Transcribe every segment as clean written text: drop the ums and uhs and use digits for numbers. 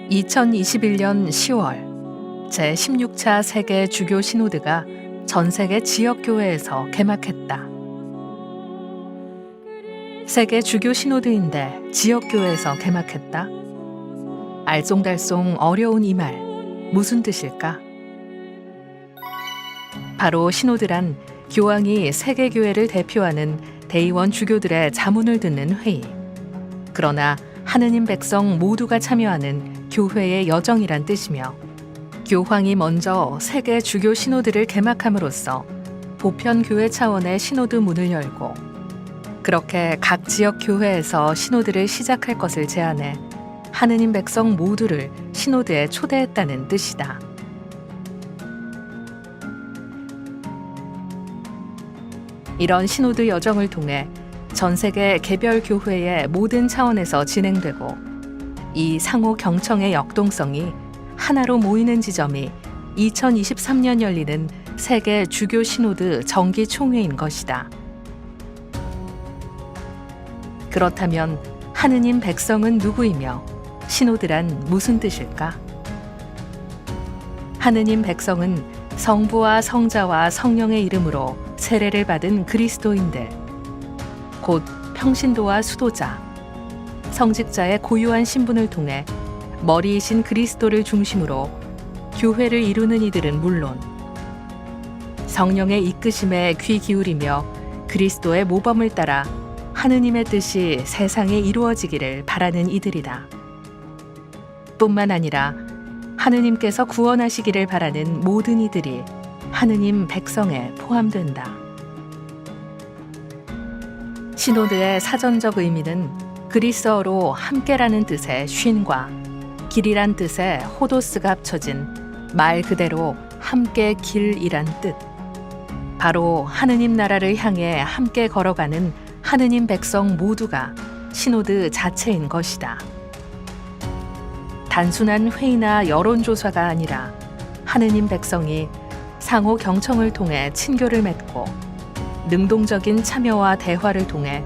2021년 10월 제16차 세계 주교 시노드가 전 세계 지역교회에서 개막했다. 세계 주교 시노드인데 지역교회에서 개막했다? 알쏭달쏭 어려운 이 말, 무슨 뜻일까? 바로 시노드란 교황이 세계교회를 대표하는 대의원 주교들의 자문을 듣는 회의. 그러나 하느님 백성 모두가 참여하는 교회의 여정이란 뜻이며, 교황이 먼저 세계 주교 시노드를 개막함으로써 보편 교회 차원의 시노드 문을 열고, 그렇게 각 지역 교회에서 시노드를 시작할 것을 제안해 하느님 백성 모두를 시노드에 초대했다는 뜻이다. 이런 시노드 여정을 통해 전 세계 개별 교회의 모든 차원에서 진행되고, 이 상호 경청의 역동성이 하나로 모이는 지점이 2023년 열리는 세계 주교 시노드 정기 총회인 것이다. 그렇다면 하느님 백성은 누구이며 시노드란 무슨 뜻일까? 하느님 백성은 성부와 성자와 성령의 이름으로 세례를 받은 그리스도인들, 곧 평신도와 수도자, 성직자의 고유한 신분을 통해 머리이신 그리스도를 중심으로 교회를 이루는 이들은 물론, 성령의 이끄심에 귀 기울이며 그리스도의 모범을 따라 하느님의 뜻이 세상에 이루어지기를 바라는 이들이다. 뿐만 아니라 하느님께서 구원하시기를 바라는 모든 이들이 하느님 백성에 포함된다. 시노드의 사전적 의미는 그리스어로 함께라는 뜻의 쉰과 길이란 뜻의 호도스가 합쳐진 말 그대로 함께 길이란 뜻. 바로 하느님 나라를 향해 함께 걸어가는 하느님 백성 모두가 시노드 자체인 것이다. 단순한 회의나 여론조사가 아니라 하느님 백성이 상호 경청을 통해 친교를 맺고, 능동적인 참여와 대화를 통해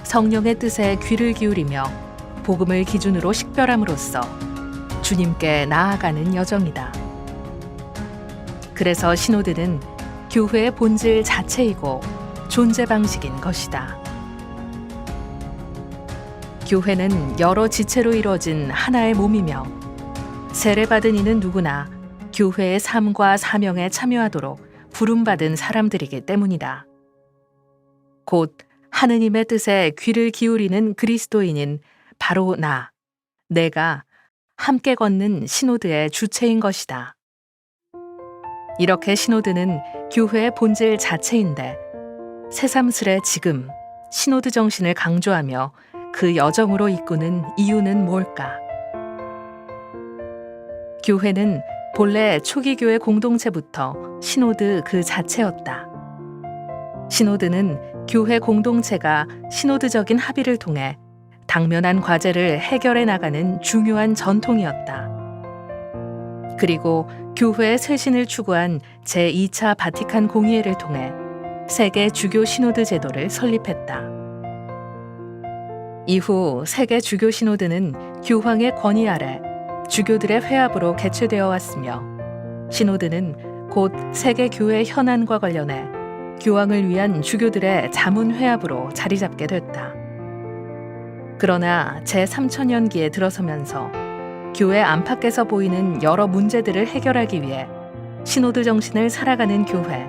성령의 뜻에 귀를 기울이며 복음을 기준으로 식별함으로써 주님께 나아가는 여정이다. 그래서 시노드는 교회의 본질 자체이고 존재 방식인 것이다. 교회는 여러 지체로 이루어진 하나의 몸이며, 세례받은 이는 누구나 교회의 삶과 사명에 참여하도록 부름받은 사람들이기 때문이다. 곧 하느님의 뜻에 귀를 기울이는 그리스도인인 바로 내가 함께 걷는 시노드의 주체인 것이다. 이렇게 시노드는 교회의 본질 자체인데, 새삼스레 지금 시노드 정신을 강조하며 그 여정으로 이끄는 이유는 뭘까? 교회는 본래 초기 교회 공동체부터 시노드 그 자체였다. 시노드는 교회 공동체가 시노드적인 합의를 통해 당면한 과제를 해결해 나가는 중요한 전통이었다. 그리고 교회의 쇄신을 추구한 제2차 바티칸 공의회를 통해 세계 주교 시노드 제도를 설립했다. 이후 세계 주교 시노드는 교황의 권위 아래 주교들의 회합으로 개최되어 왔으며, 시노드는 곧 세계 교회 현안과 관련해 교황을 위한 주교들의 자문 회합으로 자리 잡게 됐다. 그러나 제3천년기에 들어서면서 교회 안팎에서 보이는 여러 문제들을 해결하기 위해 시노드 정신을 살아가는 교회,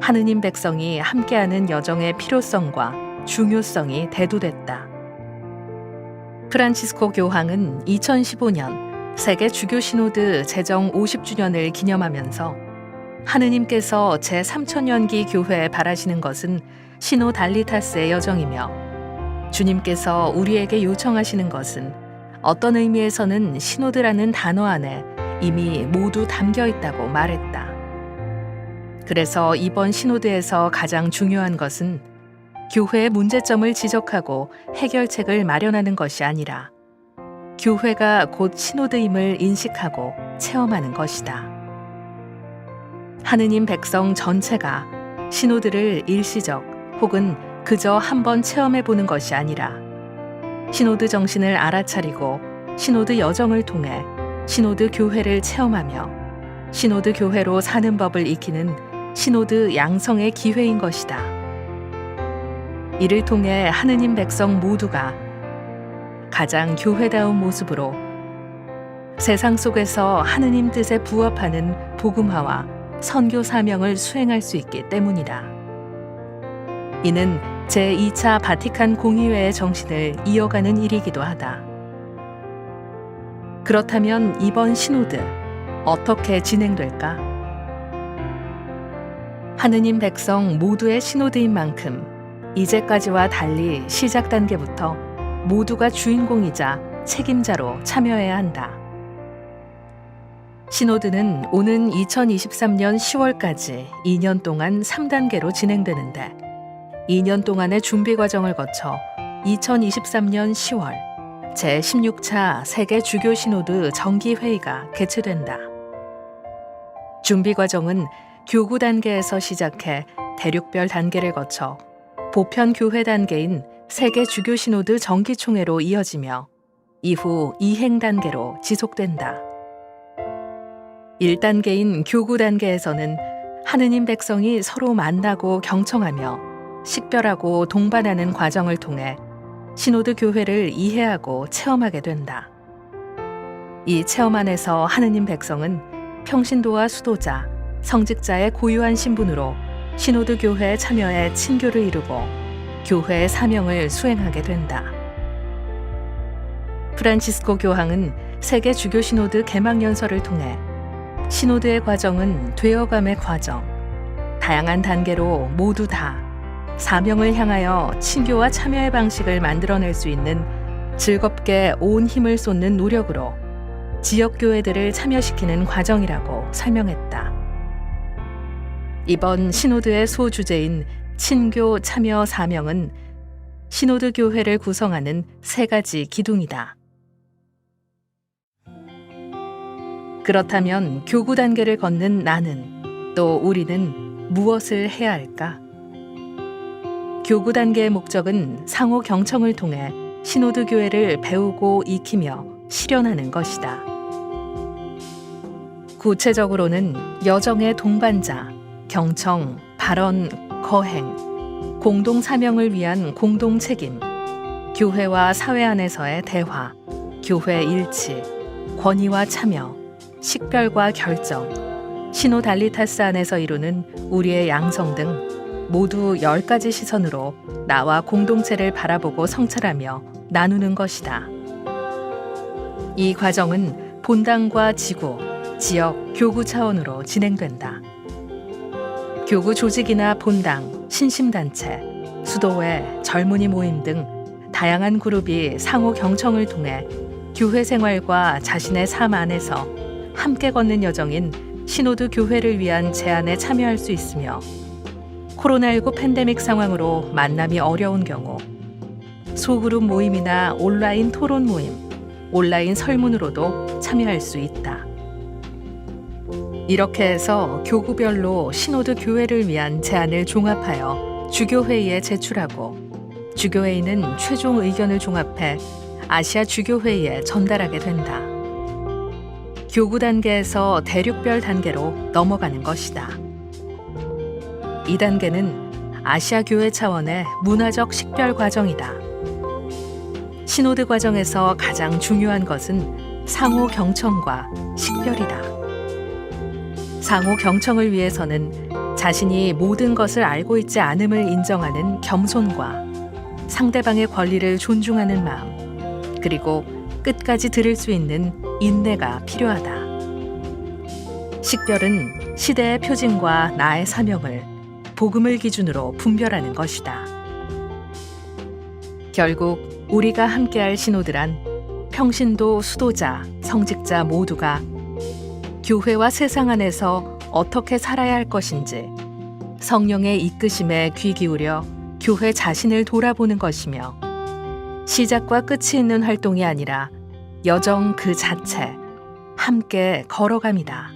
하느님 백성이 함께하는 여정의 필요성과 중요성이 대두됐다. 프란치스코 교황은 2015년 세계 주교 시노드 제정 50주년을 기념하면서 하느님께서 제3천년기 교회에 바라시는 것은 시노달리타스의 여정이며, 주님께서 우리에게 요청하시는 것은 어떤 의미에서는 시노드라는 단어 안에 이미 모두 담겨 있다고 말했다. 그래서 이번 시노드에서 가장 중요한 것은 교회의 문제점을 지적하고 해결책을 마련하는 것이 아니라 교회가 곧 시노드임을 인식하고 체험하는 것이다. 하느님 백성 전체가 시노드를 일시적 혹은 그저 한번 체험해 보는 것이 아니라 시노드 정신을 알아차리고 시노드 여정을 통해 시노드 교회를 체험하며 시노드 교회로 사는 법을 익히는 시노드 양성의 기회인 것이다. 이를 통해 하느님 백성 모두가 가장 교회다운 모습으로 세상 속에서 하느님 뜻에 부합하는 복음화와 선교 사명을 수행할 수 있기 때문이다. 이는 제2차 바티칸 공의회의 정신을 이어가는 일이기도 하다. 그렇다면 이번 시노드 어떻게 진행될까? 하느님 백성 모두의 시노드인 만큼 이제까지와 달리 시작 단계부터 모두가 주인공이자 책임자로 참여해야 한다. 시노드는 오는 2023년 10월까지 2년 동안 3단계로 진행되는데 2년 동안의 준비 과정을 거쳐 2023년 10월 제16차 세계 주교 시노드 정기 회의가 개최된다. 준비 과정은 교구 단계에서 시작해 대륙별 단계를 거쳐 보편 교회 단계인 세계 주교 시노드 정기 총회로 이어지며 이후 이행 단계로 지속된다. 1단계인 교구 단계에서는 하느님 백성이 서로 만나고 경청하며 식별하고 동반하는 과정을 통해 시노드 교회를 이해하고 체험하게 된다. 이 체험 안에서 하느님 백성은 평신도와 수도자, 성직자의 고유한 신분으로 시노드 교회에 참여해 친교를 이루고 교회의 사명을 수행하게 된다. 프란치스코 교황은 세계 주교 시노드 개막 연설을 통해 시노드의 과정은 되어감의 과정, 다양한 단계로 모두 다 사명을 향하여 친교와 참여의 방식을 만들어낼 수 있는 즐겁게 온 힘을 쏟는 노력으로 지역 교회들을 참여시키는 과정이라고 설명했다. 이번 시노드의 소주제인 친교 참여 사명은 시노드 교회를 구성하는 3가지 기둥이다. 그렇다면 교구 단계를 걷는 나는, 또 우리는 무엇을 해야 할까? 교구 단계의 목적은 상호 경청을 통해 시노드 교회를 배우고 익히며 실현하는 것이다. 구체적으로는 여정의 동반자, 경청, 발언, 거행, 공동 사명을 위한 공동 책임, 교회와 사회 안에서의 대화, 교회 일치, 권위와 참여, 식별과 결정, 시노달리타스 안에서 이루는 우리의 양성 등 모두 10가지 시선으로 나와 공동체를 바라보고 성찰하며 나누는 것이다. 이 과정은 본당과 지구, 지역, 교구 차원으로 진행된다. 교구 조직이나 본당, 신심단체, 수도회, 젊은이 모임 등 다양한 그룹이 상호 경청을 통해 교회 생활과 자신의 삶 안에서 함께 걷는 여정인 시노드 교회를 위한 제안에 참여할 수 있으며 코로나19 팬데믹 상황으로 만남이 어려운 경우 소그룹 모임이나 온라인 토론 모임, 온라인 설문으로도 참여할 수 있다. 이렇게 해서 교구별로 시노드 교회를 위한 제안을 종합하여 주교회의에 제출하고 주교회의는 최종 의견을 종합해 아시아 주교회의에 전달하게 된다. 교구 단계에서 대륙별 단계로 넘어가는 것이다. 이 단계는 아시아 교회 차원의 문화적 식별 과정이다. 시노드 과정에서 가장 중요한 것은 상호 경청과 식별이다. 상호 경청을 위해서는 자신이 모든 것을 알고 있지 않음을 인정하는 겸손과 상대방의 권리를 존중하는 마음, 그리고 끝까지 들을 수 있는 인내가 필요하다. 식별은 시대의 표징과 나의 사명을 복음을 기준으로 분별하는 것이다. 결국 우리가 함께할 시노드란 평신도, 수도자, 성직자 모두가 교회와 세상 안에서 어떻게 살아야 할 것인지 성령의 이끄심에 귀 기울여 교회 자신을 돌아보는 것이며 시작과 끝이 있는 활동이 아니라 여정 그 자체, 함께 걸어감이다.